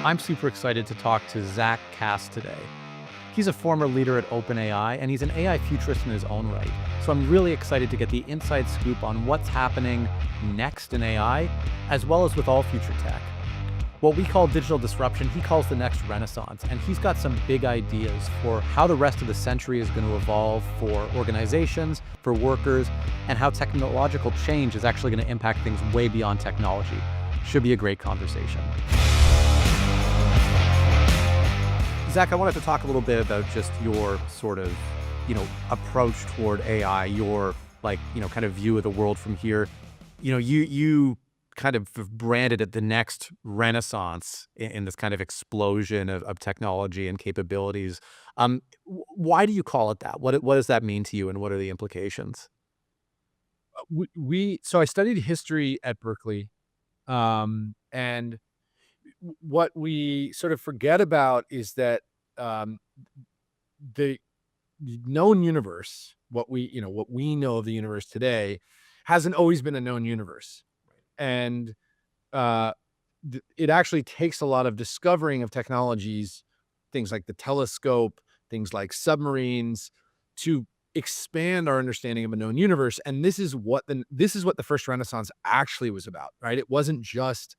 I'm super excited to talk to Zack Kass today. He's a former leader at OpenAI, and he's an AI futurist in his own right. So I'm really excited to get the inside scoop on what's happening next in AI, as well as with all future tech. What we call digital disruption, he calls the next renaissance, and he's got some big ideas for how the rest of the century is going to evolve for organizations, for workers, and how technological change is actually going to impact things way beyond technology. Should be a great conversation. Zack, I wanted to talk a little bit about just your sort of, approach toward AI, your kind of view of the world from here. You kind of branded it the next renaissance in this kind of explosion of technology and capabilities. Why do you call it that? What does that mean to you, and what are the implications? So I studied history at Berkeley, and what we sort of forget about is that um, the known universe, what we know of the universe today, hasn't always been a known universe, and uh, it actually takes a lot of discovering of technologies, things like the telescope, things like submarines, to expand our understanding of a known universe. And this is what the first Renaissance actually was about, right? It wasn't just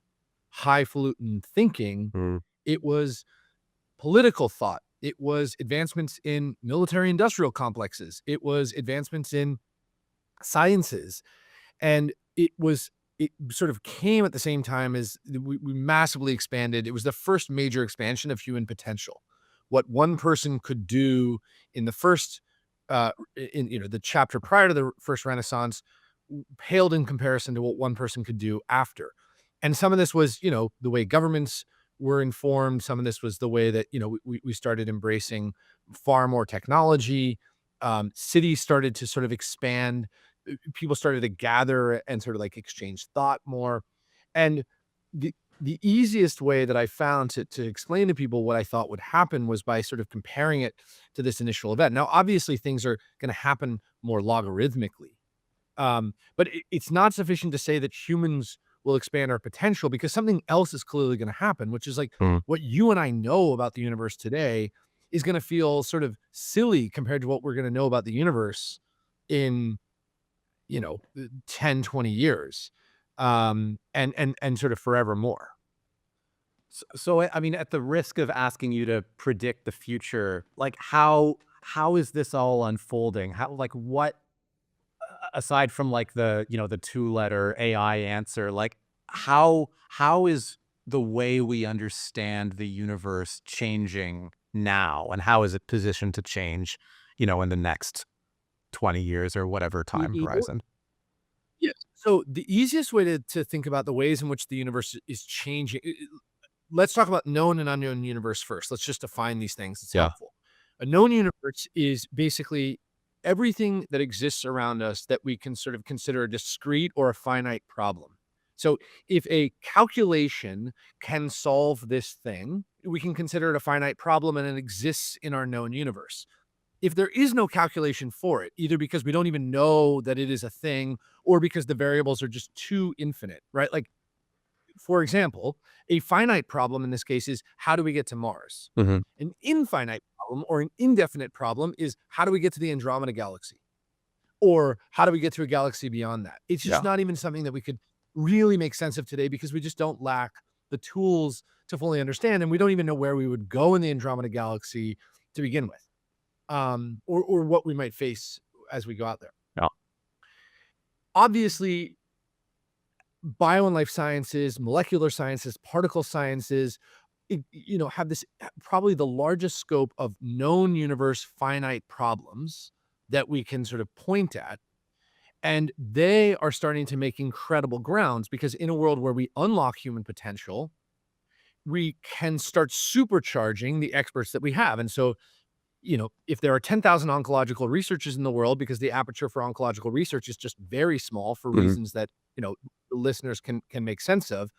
highfalutin thinking. Mm. It was political thought. It was advancements in military industrial complexes. It was advancements in sciences. And it sort of came at the same time as we massively expanded. It was the first major expansion of human potential. What one person could do in the first, the chapter prior to the first Renaissance, paled in comparison to what one person could do after. And some of this was, the way governments were informed. Some of this was the way that, we started embracing far more technology. Cities started to sort of expand. People started to gather and sort of like exchange thought more. And the easiest way that I found to explain to people what I thought would happen was by sort of comparing it to this initial event. Now, obviously, things are going to happen more logarithmically, but it's not sufficient to say that humans will expand our potential, because something else is clearly going to happen, which is like Mm. what you and I know about the universe today is going to feel sort of silly compared to what we're going to know about the universe in, 10, 20 years, and sort of forevermore. So, I mean, at the risk of asking you to predict the future, how is this all unfolding? What, aside from the two-letter AI answer, how is the way we understand the universe changing now, and how is it positioned to change, in the next 20 years or whatever time horizon? Yes. So the easiest way to think about the ways in which the universe is changing. Let's talk about known and unknown universe first. Let's just define these things. It's Yeah. helpful. A known universe is basically everything that exists around us that we can sort of consider a discrete or a finite problem. So if a calculation can solve this thing, we can consider it a finite problem, and it exists in our known universe. If there is no calculation for it, either because we don't even know that it is a thing, or because the variables are just too infinite, right? Like, for example, a finite problem in this case is, how do we get to Mars? Mhm. An infinite problem or an indefinite problem is, how do we get to the Andromeda galaxy? Or how do we get to a galaxy beyond that? It's just Yeah. not even something that we could really make sense of today, because we just don't lack the tools to fully understand. And we don't even know where we would go in the Andromeda galaxy to begin with, or what we might face as we go out there. Yeah. Obviously, bio and life sciences, molecular sciences, particle sciences, have this probably the largest scope of known universe finite problems that we can sort of point at. And they are starting to make incredible grounds, because in a world where we unlock human potential, we can start supercharging the experts that we have. And so, if there are 10,000 oncological researchers in the world, because the aperture for oncological research is just very small for Mhm. reasons that, the listeners can make sense of.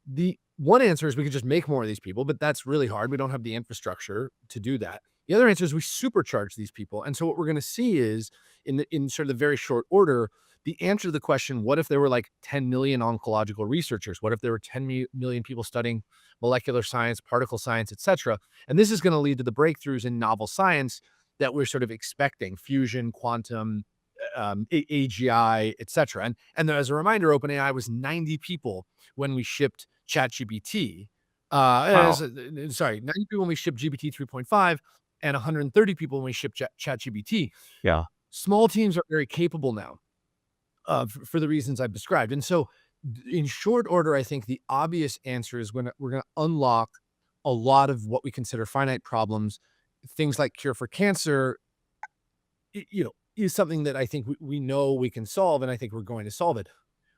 The one answer is we could just make more of these people, but that's really hard. We don't have the infrastructure to do that. The other answer is we supercharge these people. And so what we're going to see is in sort of the very short order, the answer to the question, what if there were like 10 million oncological researchers? What if there were 10 million people studying molecular science, particle science, et cetera? And this is going to lead to the breakthroughs in novel science that we're sort of expecting: fusion, quantum, AGI, et cetera. And as a reminder, OpenAI was 90 people when we shipped ChatGPT. Wow. 90 people when we shipped GPT 3.5 and 130 people when we shipped ChatGPT. Yeah. Small teams are very capable now, for the reasons I've described. And so, in short order, I think the obvious answer is we're going to unlock a lot of what we consider finite problems. Things like cure for cancer, is something that I think we know we can solve, and I think we're going to solve it.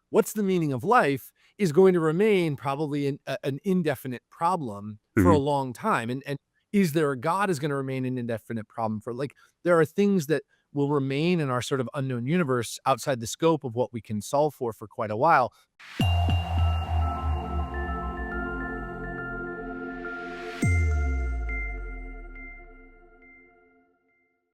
What's the meaning of life is going to remain probably an indefinite problem for a Mhm. long time. And is there a God is going to remain an indefinite problem for, like, there are things that will remain in our sort of unknown universe outside the scope of what we can solve for quite a while.